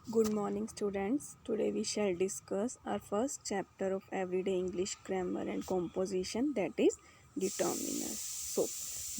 Good morning, students. Today we shall discuss our first chapter of everyday English grammar and composition, that is determiners. So,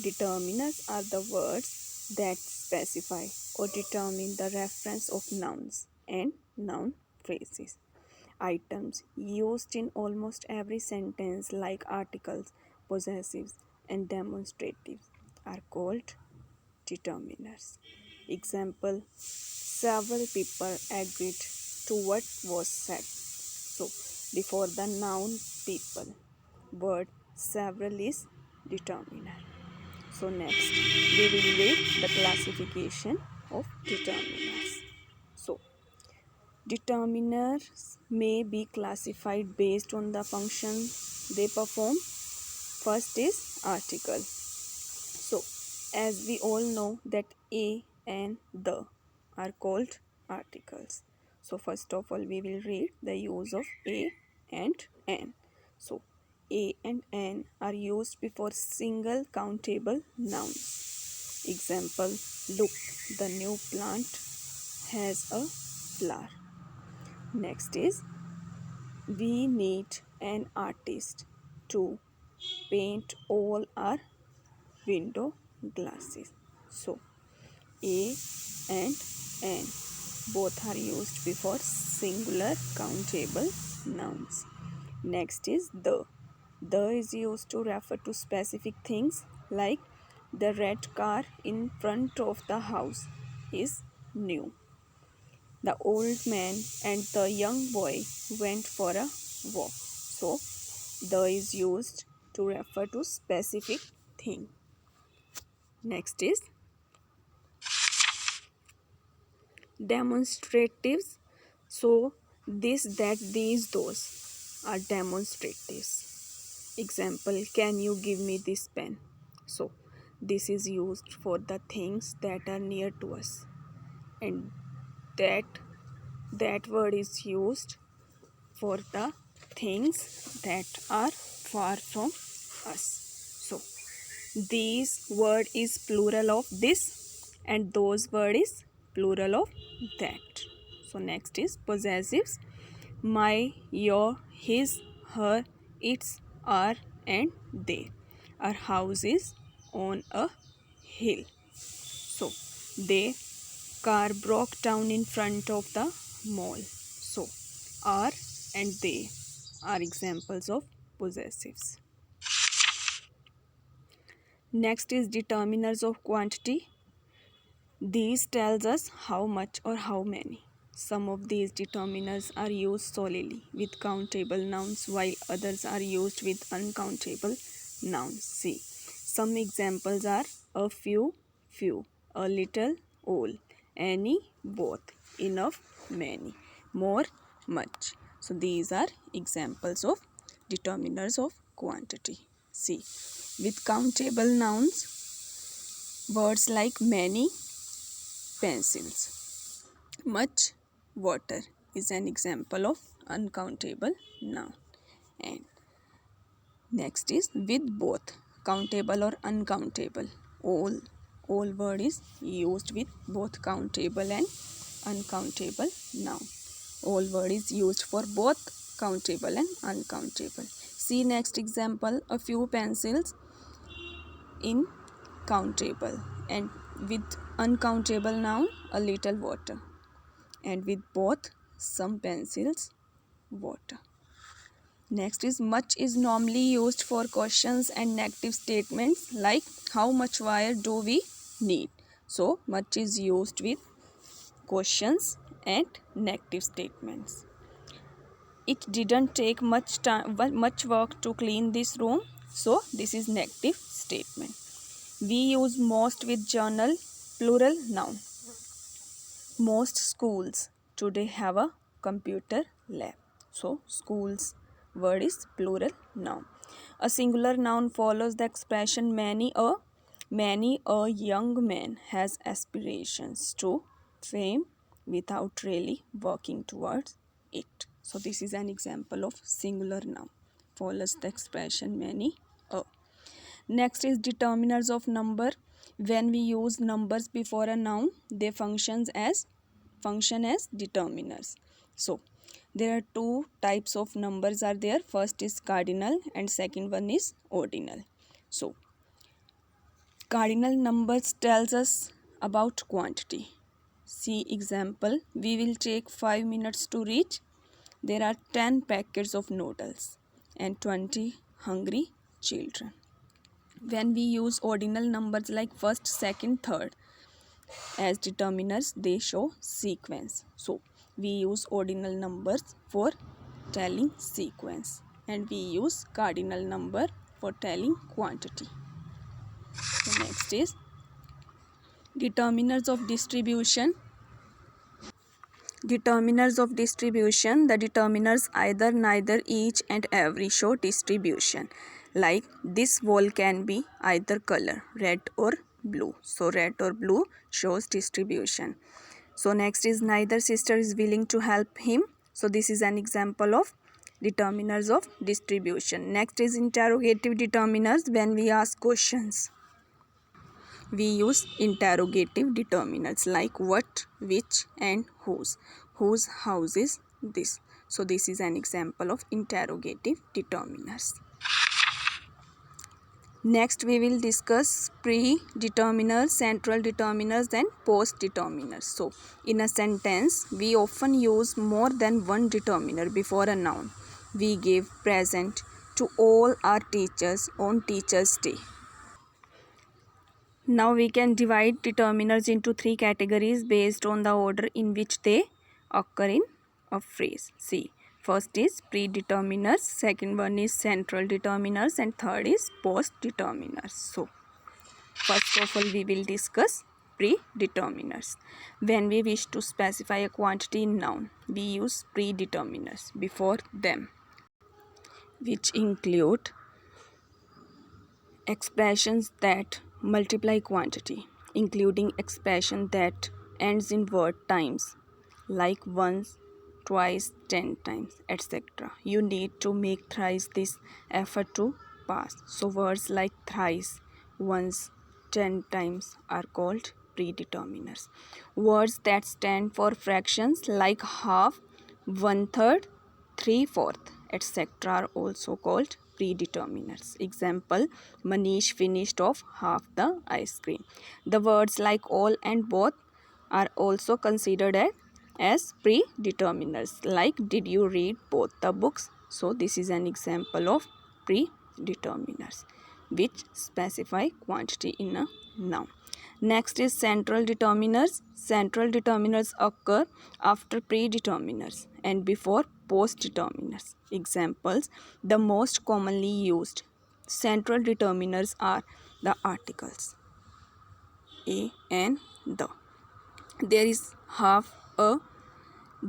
determiners are the words that specify or determine the reference of nouns and noun phrases. Items used in almost every sentence, like articles, possessives, and demonstratives, are called determiners. Example: several people agreed to what was said. So, before the noun people, word several is determiner. So, next we will read the classification of determiners. So, determiners may be classified based on the function they perform. First is article. So, as we all know that a and the are called articles. So, first of all, we will read the use of a and an. So, a and an are used before single countable nouns. Example: look, the new plant has a flower. Next is, we need an artist to paint all our window glasses. So, a and an both are used before singular countable nouns. Next is the. The is used to refer to specific things, like the red car in front of the house is new. The old man and the young boy went for a walk. So, the is used to refer to specific thing. Next is demonstratives. So, this, that, these, those are demonstratives. Example: can you give me this pen? So, this is used for the things that are near to us, and that word is used for the things that are far from us. So, these word is plural of this, and those word is plural of that. So, next is possessives: my, your, his, her, its, our, and they. Our house is on a hill. So, their car broke down in front of the mall. So, our and they are examples of possessives. Next is determiners of quantity. These tells us how much or how many. Some of these determiners are used solely with countable nouns, while others are used with uncountable nouns. See, some examples are a few, a little, all, any, both, enough, many, more, much. So these are examples of determiners of quantity. See, with countable nouns, words like many, pencils, much, water is an example of uncountable noun. And next is with both countable or uncountable. All word is used with both countable and uncountable noun. All word is used for both countable and uncountable. See next example: a few pencils in countable, and with uncountable noun a little water, and with both some pencils, water. Next is much is normally used for questions and negative statements, like how much wire do we need. So much is used with questions and negative statements. It didn't take much work to clean this room. So this is negative statement. We use most with journal, plural noun. Most schools today have a computer lab. So, schools word is plural noun. A singular noun follows the expression many a young man has aspirations to fame without really working towards it. So, this is an example of singular noun. Follows the expression many a. Next is determiners of number. When we use numbers before a noun, they functions as function as determiners. So there are two types of numbers are there. First is cardinal and second one is ordinal. So cardinal numbers tells us about quantity. See example, we will take 5 minutes to reach. There are 10 packets of noodles and 20 hungry children. When we use ordinal numbers like first, second, third as determiners, they show sequence. So we use ordinal numbers for telling sequence and we use cardinal number for telling quantity. So next is determiners of distribution. Determiners of distribution. The determiners either, neither, each and every show distribution. Like this wall can be either color, red or blue. So red or blue shows distribution. So next is neither sister is willing to help him. So this is an example of determiners of distribution. Next is interrogative determiners. When we ask questions, we use interrogative determiners like what, which and whose. Whose house is this? So this is an example of interrogative determiners. Next we will discuss predeterminers, central determiners and post determiners. So in a sentence we often use more than one determiner before a noun. We give present to all our teachers on Teachers' Day. Now we can divide determiners into three categories based on the order in which they occur in a phrase. See, first is predeterminers, second one is central determiners and third is post determiners. So, first of all we will discuss predeterminers. When we wish to specify a quantity in noun, we use predeterminers before them, which include expressions that multiply quantity, including expression that ends in word times like once, twice, 10 times, etc. You need to make thrice this effort to pass. So words like thrice, once, 10 times are called predeterminers. Words that stand for fractions like half, 1/3, 3/4, etc. are also called predeterminers. Example, Manish finished off half the ice cream. The words like all and both are also considered as predeterminers. Like, did you read both the books? So this is an example of predeterminers which specify quantity in a noun. Next is central determiners. Central determiners occur after predeterminers and before post determiners. Examples, the most commonly used central determiners are the articles a and the. There is half a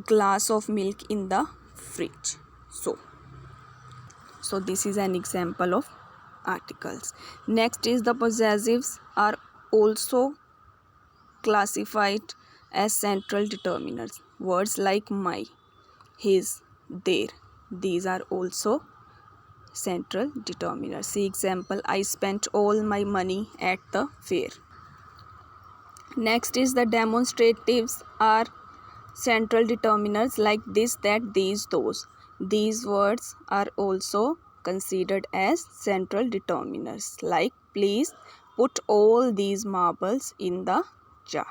glass of milk in the fridge. So this is an example of articles. Next is the possessives are also classified as central determiners. Words like my, his, their, these are also central determiners. See example, I spent all my money at the fair. Next is the demonstratives are central determiners like this, that, these, those. These words are also considered as central determiners like please put all these marbles in the jar.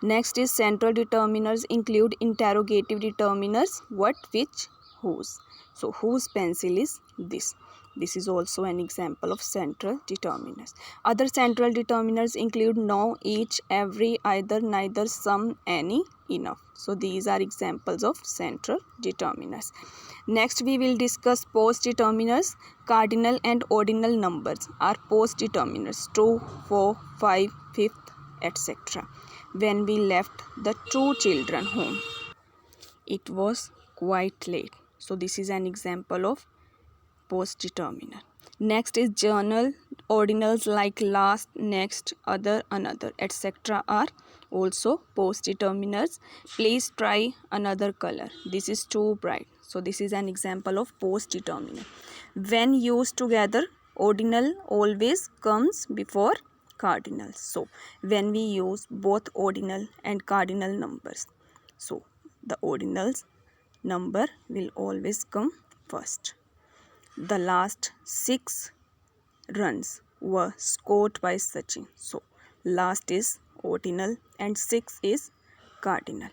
Next is central determiners include interrogative determiners what, which, whose. So whose pencil is this? This is also an example of central determiners. Other central determiners include no, each, every, either, neither, some, any, enough. So these are examples of central determiners. Next we will discuss post determiners. Cardinal and ordinal numbers are post determiners 2, 4, 5, 5, etc. When we left the two children home, it was quite late. So this is an example of post determiner. Next is journal. Ordinals like last, next, other, another, etc. are also post determiners. Please try another color. This is too bright. So this is an example of post determiner. When used together, ordinal always comes before cardinal. So when we use both ordinal and cardinal numbers, So the ordinals number will always come first. The last 6 runs were scored by Sachin. So last is ordinal and 6 is cardinal.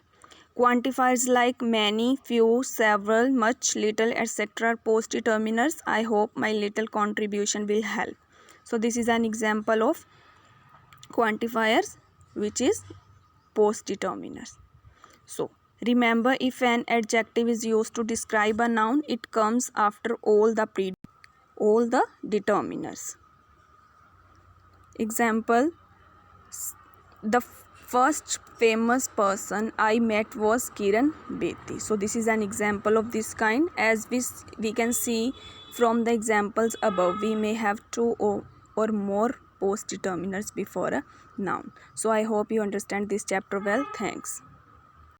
Quantifiers like many, few, several, much, little, etc. are post determiners. I hope my little contribution will help. So this is an example of quantifiers which is post determiners. So remember, if an adjective is used to describe a noun, it comes after all the determiners. Example, the first famous person I met was Kiran Bedi. So this is an example of this kind. As we can see from the examples above, we may have 2 or more post determiners before a noun. So I hope you understand this chapter well. Thanks.